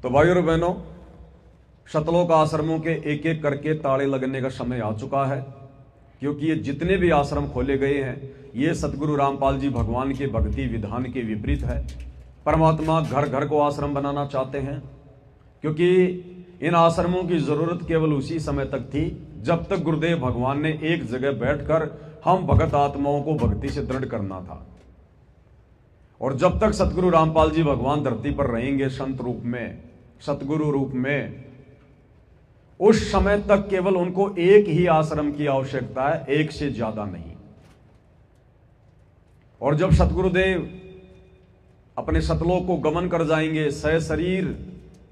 तो भाइयों और बहनों, शतलोक आश्रमों के एक एक करके ताले लगने का समय आ चुका है, क्योंकि ये जितने भी आश्रम खोले गए हैं ये सतगुरु रामपाल जी भगवान के भक्ति विधान के विपरीत है। परमात्मा घर घर को आश्रम बनाना चाहते हैं, क्योंकि इन आश्रमों की जरूरत केवल उसी समय तक थी जब तक गुरुदेव भगवान ने एक जगह बैठकर हम भगत आत्माओं को भक्ति से दृढ़ करना था। और जब तक सतगुरु रामपाल जी भगवान धरती पर रहेंगे संत रूप में, सतगुरु रूप में, उस समय तक केवल उनको एक ही आश्रम की आवश्यकता है, एक से ज्यादा नहीं। और जब सतगुरुदेव अपने सतलोक को गमन कर जाएंगे, सशरीर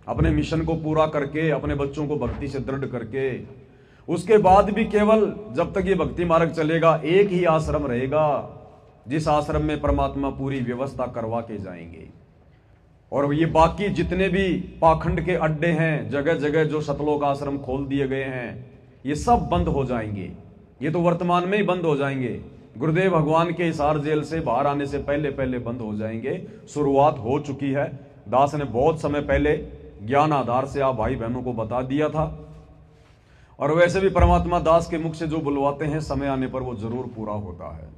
अपने मिशन को पूरा करके, अपने बच्चों को भक्ति से दृढ़ करके, उसके बाद भी केवल जब तक ये भक्ति मार्ग चलेगा एक ही आश्रम रहेगा, जिस आश्रम में परमात्मा पूरी व्यवस्था करवा के जाएंगे। और ये बाकी जितने भी पाखंड के अड्डे हैं, जगह जगह जो सतलोक आश्रम खोल दिए गए हैं, ये सब बंद हो जाएंगे। ये तो वर्तमान में ही बंद हो जाएंगे, गुरुदेव भगवान के हिसार जेल से बाहर आने से पहले पहले बंद हो जाएंगे। शुरुआत हो चुकी है। दास ने बहुत समय पहले ज्ञान आधार से आप भाई बहनों को बता दिया था, और वैसे भी परमात्मा दास के मुख से जो बुलवाते हैं समय आने पर वो जरूर पूरा होता है।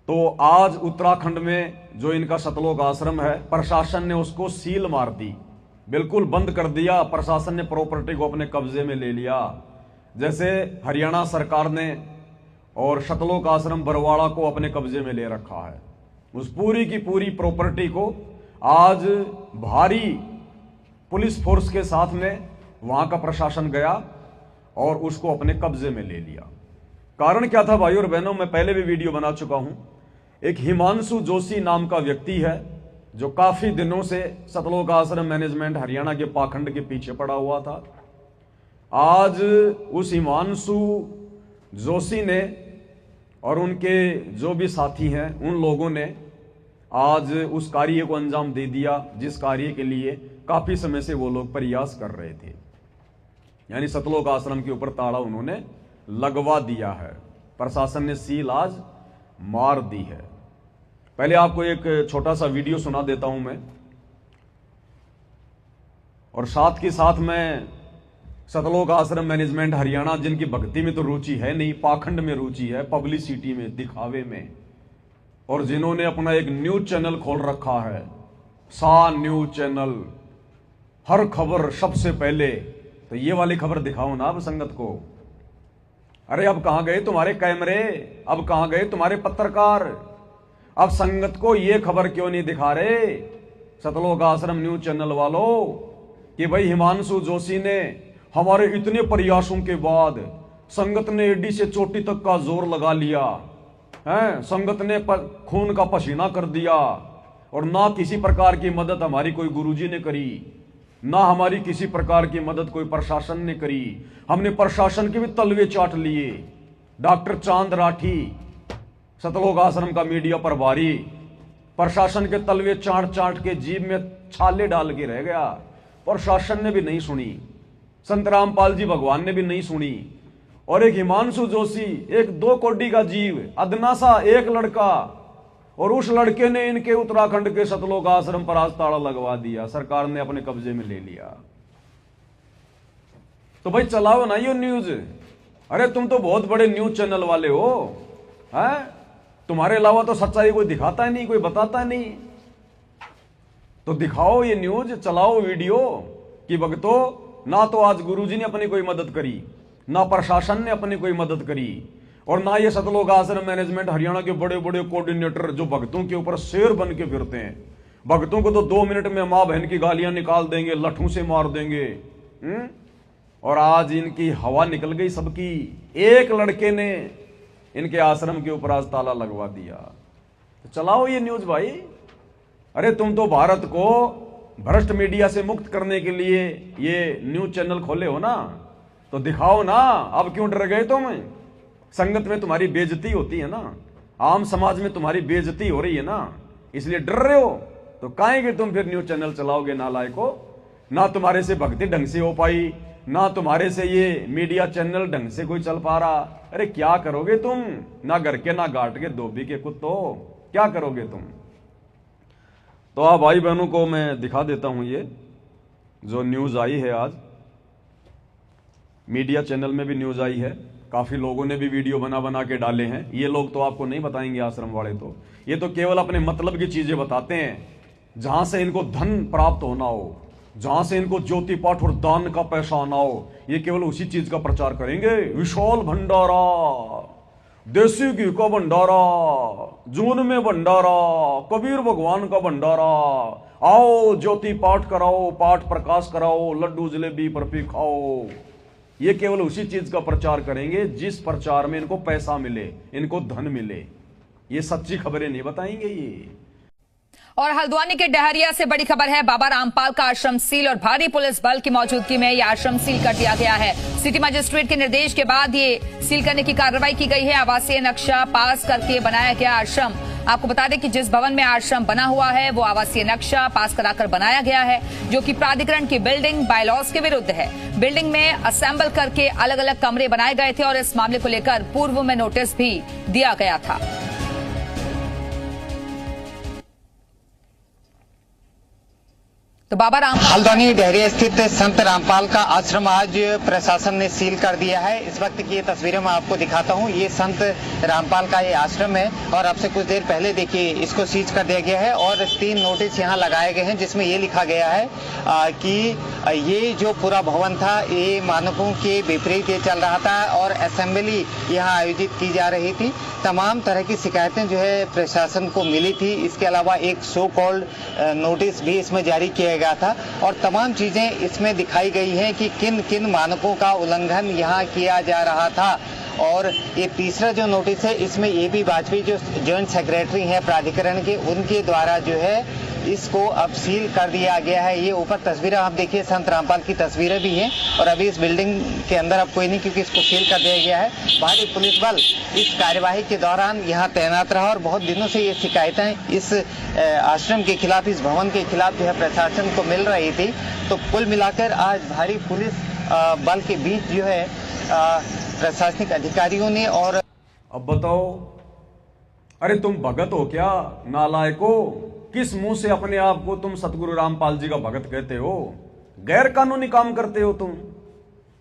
तो आज उत्तराखंड में जो इनका सतलोक आश्रम है, प्रशासन ने उसको सील मार दी, बिल्कुल बंद कर दिया। प्रशासन ने प्रॉपर्टी को अपने कब्जे में ले लिया। जैसे हरियाणा सरकार ने और सतलोक आश्रम बरवाड़ा को अपने कब्जे में ले रखा है, उस पूरी की पूरी प्रॉपर्टी को आज भारी पुलिस फोर्स के साथ में वहां का प्रशासन गया और उसको अपने कब्जे में ले लिया। कारण क्या था भाइयों और बहनों, मैं पहले भी वीडियो बना चुका हूं। एक हिमांशु जोशी नाम का व्यक्ति है जो काफी दिनों से सतलोक आश्रम मैनेजमेंट हरियाणा के पाखंड के पीछे पड़ा हुआ था। आज उस हिमांशु जोशी ने और उनके जो भी साथी हैं, उन लोगों ने आज उस कार्य को अंजाम दे दिया जिस कार्य के लिए काफी समय से वो लोग प्रयास कर रहे थे। यानी सतलोक आश्रम के ऊपर ताला उन्होंने लगवा दिया है। प्रशासन ने सील आज मार दी है। पहले आपको एक छोटा सा वीडियो सुना देता हूं मैं, और साथ के साथ मैं सतलोक आश्रम मैनेजमेंट हरियाणा, जिनकी भक्ति में तो रुचि है नहीं, पाखंड में रुचि है, पब्लिसिटी में, दिखावे में, और जिन्होंने अपना एक न्यूज चैनल खोल रखा है, सा न्यूज चैनल, हर खबर सबसे पहले, तो ये वाली खबर दिखाओ ना अब संगत को। अरे अब कहां गए तुम्हारे कैमरे, अब कहां गए तुम्हारे पत्रकार? अब संगत को ये खबर क्यों नहीं दिखा रहे सतलोक आश्रम न्यूज चैनल वालों कि भाई हिमांशु जोशी ने हमारे इतने प्रयासों के बाद संगत ने एडी से चोटी तक का जोर लगा लिया है, संगत ने खून का पसीना कर दिया, और ना किसी प्रकार की मदद हमारी कोई गुरुजी ने करी, ना हमारी किसी प्रकार की मदद कोई प्रशासन ने करी। हमने प्रशासन के भी तलवे चाट लिए। डॉक्टर चांद राठी, सतलोक आश्रम का मीडिया प्रभारी, प्रशासन के तलवे चाट चाट के जीभ में छाले डाल के रह गया। प्रशासन ने भी नहीं सुनी, संत रामपाल जी भगवान ने भी नहीं सुनी। और एक हिमांशु जोशी, एक 2 कौड़ी का जीव, अदना सा एक लड़का, और उस लड़के ने इनके उत्तराखंड के सतलोक आश्रम पर आज ताला लगवा दिया, सरकार ने अपने कब्जे में ले लिया। तो भाई चलाओ ना ये न्यूज। अरे तुम तो बहुत बड़े न्यूज चैनल वाले हो, हैं? तुम्हारे अलावा तो सच्चाई कोई दिखाता ही नहीं, कोई बताता नहीं। तो दिखाओ ये न्यूज, चलाओ वीडियो कि भक्तों, ना तो आज गुरुजी ने अपनी कोई मदद करी, ना प्रशासन ने अपनी कोई मदद करी, और ना ये सतलोक आश्रम मैनेजमेंट हरियाणा के बड़े बड़े कोऑर्डिनेटर जो भक्तों के ऊपर शेर बन के फिरते हैं। भक्तों को तो 2 मिनट में मां बहन की गालियां निकाल देंगे, लठों से मार देंगे। और आज इनकी हवा निकल गई सबकी। एक लड़के ने इनके आश्रम के ऊपर आज ताला लगवा दिया। तो चलाओ ये न्यूज भाई। अरे तुम तो भारत को भ्रष्ट मीडिया से मुक्त करने के लिए ये न्यूज चैनल खोले हो ना, तो दिखाओ ना। अब क्यों डर गए तुम? संगत में तुम्हारी बेइज्जती होती है ना, आम समाज में तुम्हारी बेइज्जती हो रही है ना, इसलिए डर रहे हो। तो काहे कि तुम फिर न्यूज चैनल चलाओगे नालायको? ना तुम्हारे से भक्ति ढंग से हो पाई, ना तुम्हारे से ये मीडिया चैनल ढंग से कोई चल पा रहा। अरे क्या करोगे तुम? ना घर के ना घाट के धोबी के कुत्तो, क्या करोगे तुम? तो आप भाई बहनों को मैं दिखा देता हूं ये जो न्यूज आई है आज, मीडिया चैनल में भी न्यूज आई है, काफी लोगों ने भी वीडियो बना बना के डाले हैं। ये लोग तो आपको नहीं बताएंगे, आश्रम वाले तो ये तो केवल अपने मतलब की चीजें बताते हैं, जहां से इनको धन प्राप्त होना हो, जहां से इनको ज्योति पाठ और दान का पैसा आना हो, ये केवल उसी चीज का प्रचार करेंगे। विशाल भंडारा, देसी घी का भंडारा, जून में भंडारा, कबीर भगवान का भंडारा, आओ ज्योति पाठ कराओ, पाठ प्रकाश कराओ, लड्डू जलेबी बर्फी खाओ। ये केवल उसी चीज का प्रचार करेंगे जिस प्रचार में इनको पैसा मिले, इनको धन मिले। ये सच्ची खबरें नहीं बताएंगे ये। और हल्द्वानी के डहरिया से बड़ी खबर है, बाबा रामपाल का आश्रम सील और भारी पुलिस बल की मौजूदगी में यह आश्रम सील कर दिया गया है। सिटी मजिस्ट्रेट के निर्देश के बाद ये सील करने की कार्रवाई की गई है। आवासीय नक्शा पास करके बनाया गया आश्रम। आपको बता दें कि जिस भवन में आश्रम बना हुआ है वो आवासीय नक्शा पास कराकर बनाया गया है, जो कि प्राधिकरण की बिल्डिंग बायलॉज के विरुद्ध है। बिल्डिंग में असेंबल करके अलग अलग कमरे बनाए गए थे और इस मामले को लेकर पूर्व में नोटिस भी दिया गया था। तो बाबा रामपाल हल्द्वानी डहरिया स्थित संत रामपाल का आश्रम आज प्रशासन ने सील कर दिया है। इस वक्त की ये तस्वीरें मैं आपको दिखाता हूँ। ये संत रामपाल का ये आश्रम है और अब से कुछ देर पहले देखिए इसको सीज कर दिया गया है और 3 नोटिस यहाँ लगाए गए हैं, जिसमें ये लिखा गया है कि ये जो पूरा भवन था ये मानकों के विपरीत ये चल रहा था और असेंबली यहाँ आयोजित की जा रही थी। तमाम तरह की शिकायतें जो है प्रशासन को मिली थी। इसके अलावा एक सो कॉल्ड नोटिस भी इसमें जारी किया गया था और तमाम चीजें इसमें दिखाई गई हैं कि किन किन मानकों का उल्लंघन यहाँ किया जा रहा था। और ये तीसरा जो नोटिस है इसमें ये भी वाजपेयी जो जॉइंट सेक्रेटरी हैं प्राधिकरण के, उनके द्वारा जो है इसको अब सील कर दिया गया है। ये ऊपर तस्वीरें आप देखिए, संत रामपाल की तस्वीरें भी हैं और अभी इस बिल्डिंग के अंदर अब कोई नहीं, क्योंकि इसको सील कर दिया गया है। भारी पुलिस बल इस कार्यवाही के दौरान यहाँ तैनात रहा और बहुत दिनों से ये शिकायतें इस आश्रम के खिलाफ, इस भवन के खिलाफ जो है प्रशासन को मिल रही थी। तो कुल मिलाकर आज भारी पुलिस बल के बीच जो है प्रशासनिक अधिकारियों ने और अब बताओ, अरे तुम भगत हो क्या नालायको? किस मुंह से अपने आप को तुम सतगुरु रामपाल जी का भगत कहते हो? गैर कानूनी काम करते हो तुम।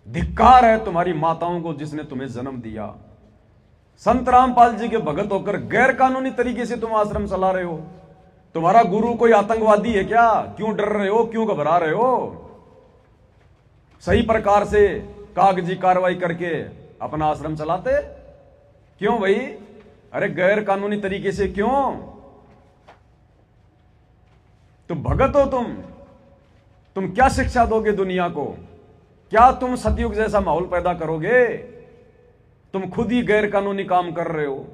धिक्कार है तुम्हारी माताओं को जिसने तुम्हें जन्म दिया। संत रामपाल जी के भगत होकर गैर कानूनी तरीके से तुम आश्रम चला रहे हो। तुम्हारा गुरु कोई आतंकवादी है क्या? क्यों डर रहे हो, क्यों घबरा रहे हो? सही प्रकार से कागजी कार्रवाई करके अपना आश्रम चलाते क्यों भाई? अरे गैर कानूनी तरीके से क्यों? तुम भगत हो, तुम क्या शिक्षा दोगे दुनिया को? क्या तुम सतयुग जैसा माहौल पैदा करोगे? तुम खुद ही गैर कानूनी काम कर रहे हो।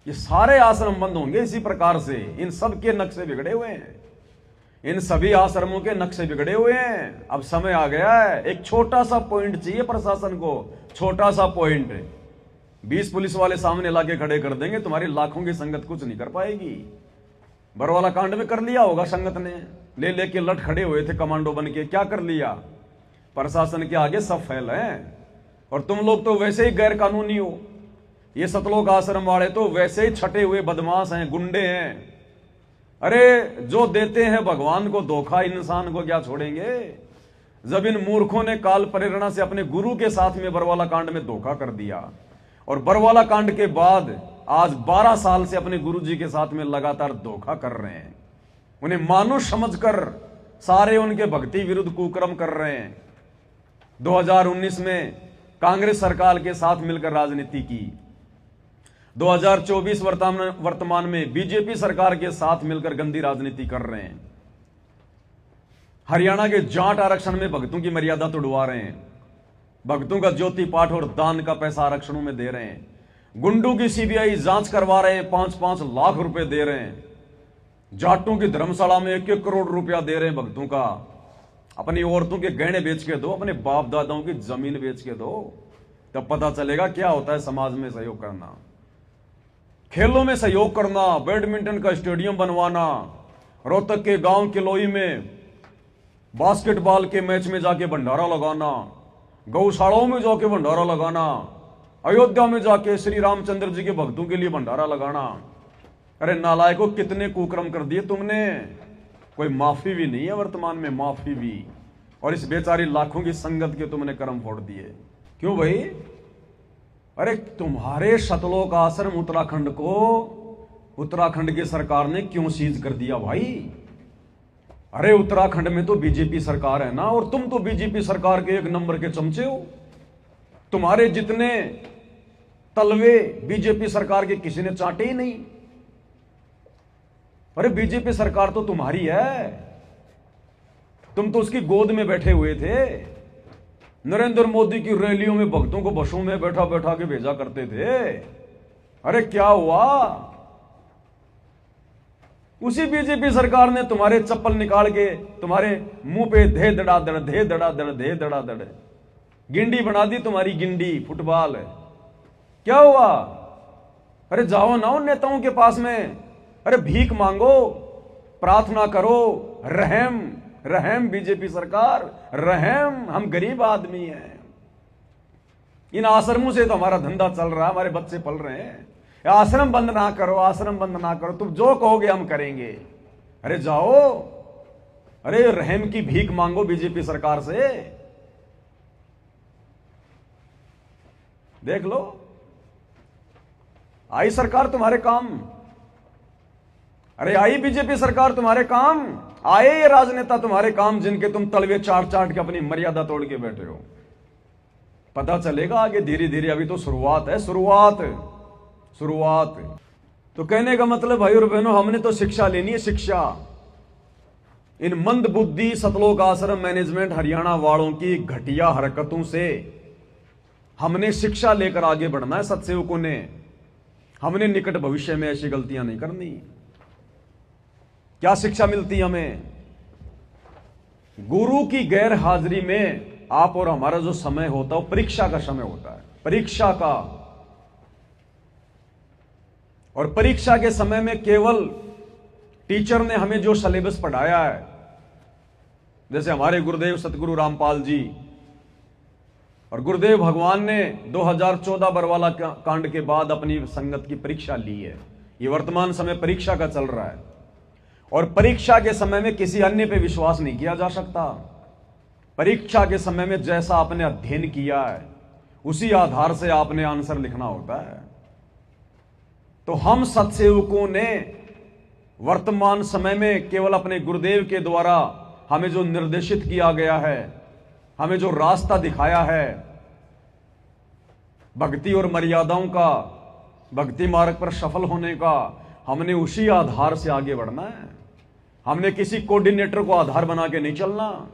ये सारे आश्रम बंद होंगे इसी प्रकार से। इन सब के नक्शे बिगड़े हुए हैं, इन सभी आश्रमों के नक्शे बिगड़े हुए हैं। अब समय आ गया है, एक छोटा सा पॉइंट चाहिए प्रशासन को, छोटा सा पॉइंट। 20 पुलिस वाले सामने लाके खड़े कर देंगे, तुम्हारी लाखों की संगत कुछ नहीं कर पाएगी। बरवाला कांड में कर लिया होगा संगत ने, ले लेके लट खड़े हुए थे कमांडो बन के, क्या कर लिया? प्रशासन के आगे सब फैल हैं। और तुम लोग तो वैसे ही गैर कानूनी हो। ये सतलोक आश्रम वाले तो वैसे ही छटे हुए बदमाश हैं, गुंडे हैं। अरे जो देते हैं भगवान को धोखा, इंसान को क्या छोड़ेंगे? जब इन मूर्खों ने काल प्रेरणा से अपने गुरु के साथ में बरवाला कांड में धोखा कर दिया और बरवाला कांड के बाद आज 12 साल से अपने गुरुजी के साथ में लगातार धोखा कर रहे हैं, उन्हें मानुष समझकर सारे उनके भक्ति विरुद्ध कुकर्म कर रहे हैं। 2019 में कांग्रेस सरकार के साथ मिलकर राजनीति की, 2024 वर्तमान में बीजेपी सरकार के साथ मिलकर गंदी राजनीति कर रहे हैं। हरियाणा के जाट आरक्षण में भक्तों की मर्यादा तोड़वा रहे हैं, भक्तों का ज्योति पाठ और दान का पैसा आरक्षणों में दे रहे हैं। गुंडों की सीबीआई जांच करवा रहे हैं, 5-5 लाख रुपए दे रहे हैं। जाटों की धर्मशाला में 1-1 करोड़ रुपया दे रहे हैं भक्तों का। अपनी औरतों के गहने बेच के दो, अपने बाप दादाओं की जमीन बेच के दो, तब पता चलेगा क्या होता है समाज में सहयोग करना, खेलों में सहयोग करना, बैडमिंटन का स्टेडियम बनवाना, रोहतक के गांव किलोई में बास्केटबॉल के मैच में जाके भंडारा लगाना, गौशालाओं में जाके भंडारा लगाना, अयोध्या में जाके श्री रामचंद्र जी के भक्तों के लिए भंडारा लगाना। अरे नालायकों, कितने कुकर्म कर दिए तुमने। कोई माफी भी नहीं है वर्तमान में, माफी भी। और इस बेचारी लाखों की संगत के तुमने कर्म फोड़ दिए। क्यों भाई? अरे तुम्हारे सतलोक आश्रम उत्तराखंड को उत्तराखंड की सरकार ने क्यों सीज कर दिया भाई? अरे उत्तराखंड में तो बीजेपी सरकार है ना, और तुम तो बीजेपी सरकार के 1 नंबर के चमचे हो। तुम्हारे जितने तलवे बीजेपी सरकार के किसी ने चाटे ही नहीं। अरे बीजेपी सरकार तो तुम्हारी है, तुम तो उसकी गोद में बैठे हुए थे। नरेंद्र मोदी की रैलियों में भक्तों को बसों में बैठा बैठा के भेजा करते थे। अरे क्या हुआ? उसी बीजेपी सरकार ने तुम्हारे चप्पल निकाल के तुम्हारे मुंह पे धे धड़ाधड़ धे धड़ाधड़ धे धड़ाधड़ गिंडी बना दी, तुम्हारी गिंडी फुटबॉल है। क्या हुआ? अरे जाओ ना उन नेताओं के पास में, अरे भीख मांगो, प्रार्थना करो, रहम रहम बीजेपी सरकार रहम, हम गरीब आदमी हैं। इन आश्रमों से तो हमारा धंधा चल रहा है, हमारे बच्चे पल रहे हैं। आश्रम बंद ना करो, आश्रम बंद ना करो, तुम जो कहोगे हम करेंगे। अरे जाओ, अरे रहम की भीख मांगो बीजेपी सरकार से। देख लो, आई सरकार तुम्हारे काम। अरे आई बीजेपी सरकार तुम्हारे काम, आए ये राजनेता तुम्हारे काम, जिनके तुम तलवे चाट चाट के अपनी मर्यादा तोड़ के बैठे हो। पता चलेगा आगे धीरे धीरे, अभी तो शुरुआत है, शुरुआत। तो कहने का मतलब भाई और बहनों, हमने तो शिक्षा लेनी है, शिक्षा। इन मंद बुद्धि सतलोक आश्रम मैनेजमेंट हरियाणा वालों की घटिया हरकतों से हमने शिक्षा लेकर आगे बढ़ना है। सत्सेवकों ने, हमने निकट भविष्य में ऐसी गलतियां नहीं करनी। क्या शिक्षा मिलती हमें? गुरु की गैर हाजिरी में आप और हमारा जो समय होता है वो परीक्षा का समय होता है, परीक्षा का। और परीक्षा के समय में केवल टीचर ने हमें जो सिलेबस पढ़ाया है, जैसे हमारे गुरुदेव सतगुरु रामपाल जी और गुरुदेव भगवान ने 2014 बरवाला कांड के बाद अपनी संगत की परीक्षा ली है। ये वर्तमान समय परीक्षा का चल रहा है, और परीक्षा के समय में किसी अन्य पे विश्वास नहीं किया जा सकता। परीक्षा के समय में जैसा आपने अध्ययन किया है उसी आधार से आपने आंसर लिखना होता है। तो हम सत्सेवकों ने वर्तमान समय में केवल अपने गुरुदेव के द्वारा हमें जो निर्देशित किया गया है, हमें जो रास्ता दिखाया है भक्ति और मर्यादाओं का, भक्ति मार्ग पर सफल होने का, हमने उसी आधार से आगे बढ़ना है। हमने किसी कोऑर्डिनेटर को आधार बना के नहीं चलना।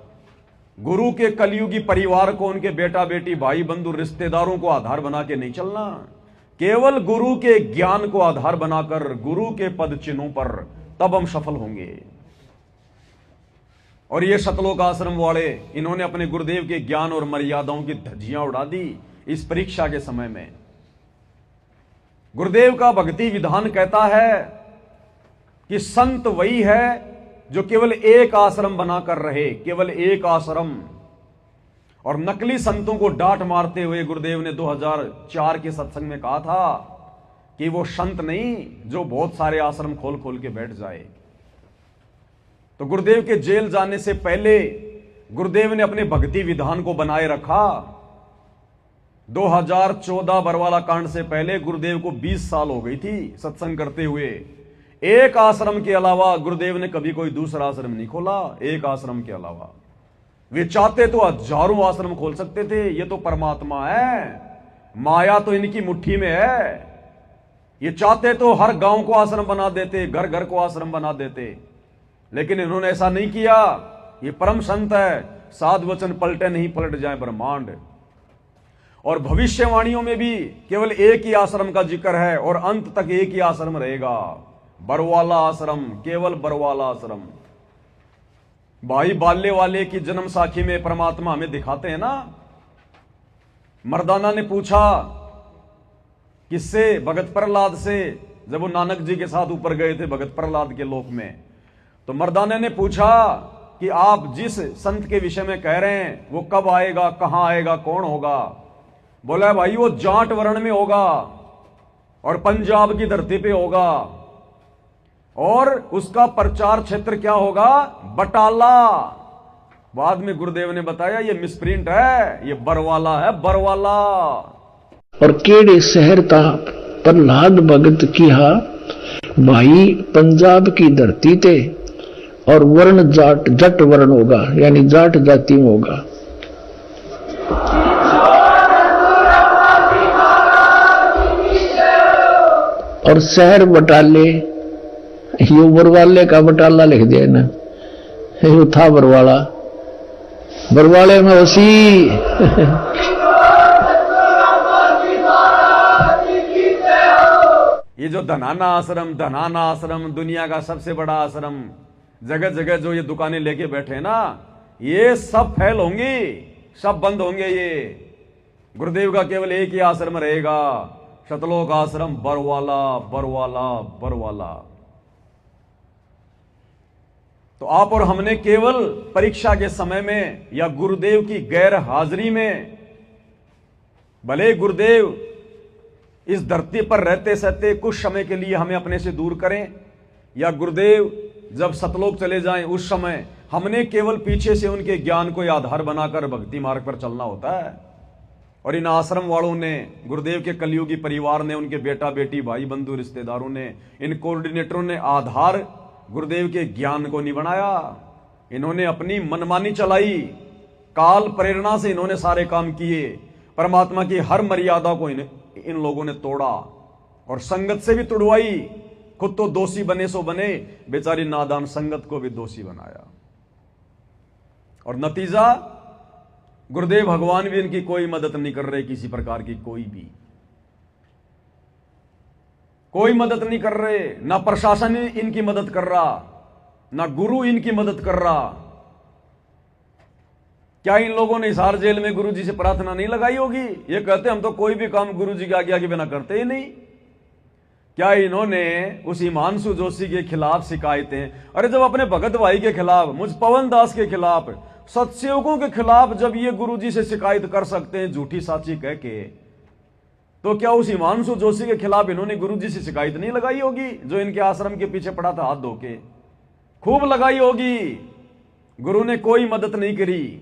गुरु के कलयुगी परिवार को, उनके बेटा बेटी भाई बंधु रिश्तेदारों को आधार बना के नहीं चलना। केवल गुरु के ज्ञान को आधार बनाकर गुरु के पद चिन्हों पर, तब हम सफल होंगे। और ये सतलोक आश्रम वाले, इन्होंने अपने गुरुदेव के ज्ञान और मर्यादाओं की धज्जियां उड़ा दी इस परीक्षा के समय में। गुरुदेव का भक्ति विधान कहता है कि संत वही है जो केवल एक आश्रम बनाकर रहे, केवल एक आश्रम। और नकली संतों को डांट मारते हुए गुरुदेव ने 2004 के सत्संग में कहा था कि वो संत नहीं जो बहुत सारे आश्रम खोल खोल के बैठ जाए। तो गुरुदेव के जेल जाने से पहले गुरुदेव ने अपने भक्ति विधान को बनाए रखा। 2014 बरवाला कांड से पहले गुरुदेव को 20 साल हो गई थी सत्संग करते हुए। एक आश्रम के अलावा गुरुदेव ने कभी कोई दूसरा आश्रम नहीं खोला, एक आश्रम के अलावा। वे चाहते तो हजारों आश्रम खोल सकते थे। ये तो परमात्मा है, माया तो इनकी मुट्ठी में है। ये चाहते तो हर गांव को आश्रम बना देते, घर घर को आश्रम बना देते, लेकिन इन्होंने ऐसा नहीं किया। ये परम संत है, साध वचन पलटे नहीं पलट जाए ब्रह्मांड। और भविष्यवाणियों में भी केवल एक ही आश्रम का जिक्र है और अंत तक एक ही आश्रम रहेगा, बरवाला आश्रम, केवल बरवाला आश्रम। भाई बाल्य वाले की जन्म साखी में परमात्मा हमें दिखाते हैं ना। मर्दाना ने पूछा किससे? भगत प्रहलाद से। जब वो नानक जी के साथ ऊपर गए थे भगत प्रहलाद के लोक में, तो मर्दाना ने पूछा कि आप जिस संत के विषय में कह रहे हैं वो कब आएगा, कहां आएगा, कौन होगा? बोला भाई वो जाट वर्ण में होगा और पंजाब की धरती पे होगा। और उसका प्रचार क्षेत्र क्या होगा? बटाला। बाद में गुरुदेव ने बताया ये मिसप्रिंट है, ये बरवाला है, बरवाला। और केड़े शहर था प्रहलाद भगत किहा भाई पंजाब की धरती ते, और वर्ण जाट जट वर्ण होगा, यानी जाट जाति में होगा। और शहर बटाले, यो बरवाले का बटाला लिख दिया ना, यो था बरवाला, बरवाले में उसी ये जो धनाना आश्रम दुनिया का सबसे बड़ा आश्रम, जगह जगह जो ये दुकानें लेके बैठे हैं ना, ये सब फेल होंगी, सब बंद होंगे। ये गुरुदेव का केवल एक ही आश्रम रहेगा, शतलोक आश्रम, बरवाला बरवाला बरवाला। तो आप और हमने केवल परीक्षा के समय में या गुरुदेव की गैर हाजिरी में, भले गुरुदेव इस धरती पर रहते सहते कुछ समय के लिए हमें अपने से दूर करें, या गुरुदेव जब सतलोक चले जाएं उस समय हमने केवल पीछे से उनके ज्ञान को आधार बनाकर भक्ति मार्ग पर चलना होता है। और इन आश्रम वालों ने, गुरुदेव के कलयुगी परिवार ने, उनके बेटा बेटी भाई बंधु रिश्तेदारों ने, इन कोऑर्डिनेटरों ने आधार गुरुदेव के ज्ञान को नहीं बनाया। इन्होंने अपनी मनमानी चलाई, काल प्रेरणा से इन्होंने सारे काम किए, परमात्मा की हर मर्यादा को इन लोगों ने तोड़ा और संगत से भी तुड़वाई। खुद तो दोषी बने सो बने, बेचारी नादान संगत को भी दोषी बनाया। और नतीजा, गुरुदेव भगवान भी इनकी कोई मदद नहीं कर रहे, किसी प्रकार की कोई मदद नहीं कर रहे। ना प्रशासन इनकी मदद कर रहा, ना गुरु इनकी मदद कर रहा। क्या इन लोगों ने हिसार जेल में गुरु जी से प्रार्थना नहीं लगाई होगी? ये कहते हम तो कोई भी काम गुरु जी की आज्ञा के बिना करते ही नहीं। क्या इन्होंने उस हिमांशु जोशी के खिलाफ शिकायतें, अरे जब अपने भगत भाई के खिलाफ, मुझ पवन दास के खिलाफ, सत्सेवकों के खिलाफ जब ये गुरु जी से शिकायत कर सकते हैं झूठी साची कह के, तो क्या उस हिमांशु जोशी के खिलाफ इन्होंने गुरु जी से शिकायत नहीं लगाई होगी, जो इनके आश्रम के पीछे पड़ा था हाथ धो के? खूब लगाई होगी। गुरु ने कोई मदद नहीं करी।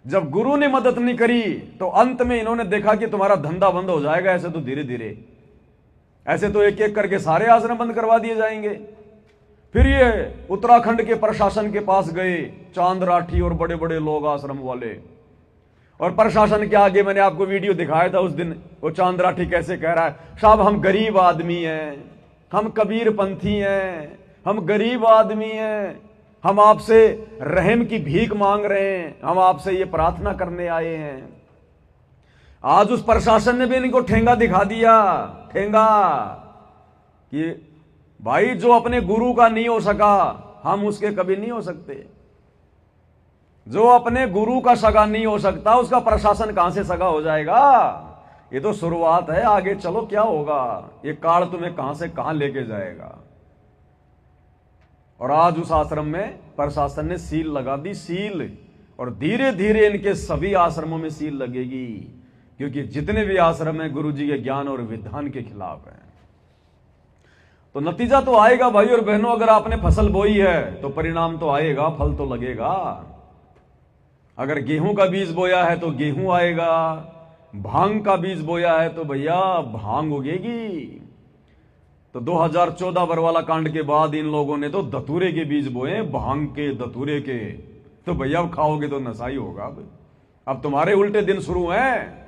जब गुरु ने मदद नहीं करी तो अंत में इन्होंने देखा कि तुम्हारा धंधा बंद हो जाएगा, ऐसे तो धीरे धीरे, ऐसे तो एक एक करके सारे आश्रम बंद करवा दिए जाएंगे। फिर ये उत्तराखंड के प्रशासन के पास गए, चांद राठी और बड़े बड़े लोग आश्रम वाले, और प्रशासन के आगे मैंने आपको वीडियो दिखाया था उस दिन, वो चांद राठी कैसे कह रहा है, साहब हम गरीब आदमी हैं, हम कबीर पंथी हैं, हम गरीब आदमी हैं, हम आपसे रहम की भीख मांग रहे हैं, हम आपसे ये प्रार्थना करने आए हैं। आज उस प्रशासन ने भी इनको ठेंगा दिखा दिया, ठेंगा, कि भाई जो अपने गुरु का नहीं हो सका, हम उसके कभी नहीं हो सकते। जो अपने गुरु का सगा नहीं हो सकता, उसका प्रशासन कहां से सगा हो जाएगा? ये तो शुरुआत है, आगे चलो क्या होगा, ये काल तुम्हें कहां से कहां लेके जाएगा। और आज उस आश्रम में प्रशासन ने सील लगा दी, सील, और धीरे धीरे इनके सभी आश्रमों में सील लगेगी, क्योंकि जितने भी आश्रम हैं गुरु जी के ज्ञान और विधान के खिलाफ हैं। तो नतीजा तो आएगा भाई और बहनों, अगर आपने फसल बोई है तो परिणाम तो आएगा, फल तो लगेगा। अगर गेहूं का बीज बोया है तो गेहूं आएगा, भांग का बीज बोया है तो भैया भांग उगेगी। तो 2014 बरवाला कांड के बाद इन लोगों ने तो धतूरे के बीज बोए, भांग के, धतूरे के, तो भैया खाओगे तो नशा ही होगा। अब तुम्हारे उल्टे दिन शुरू हैं।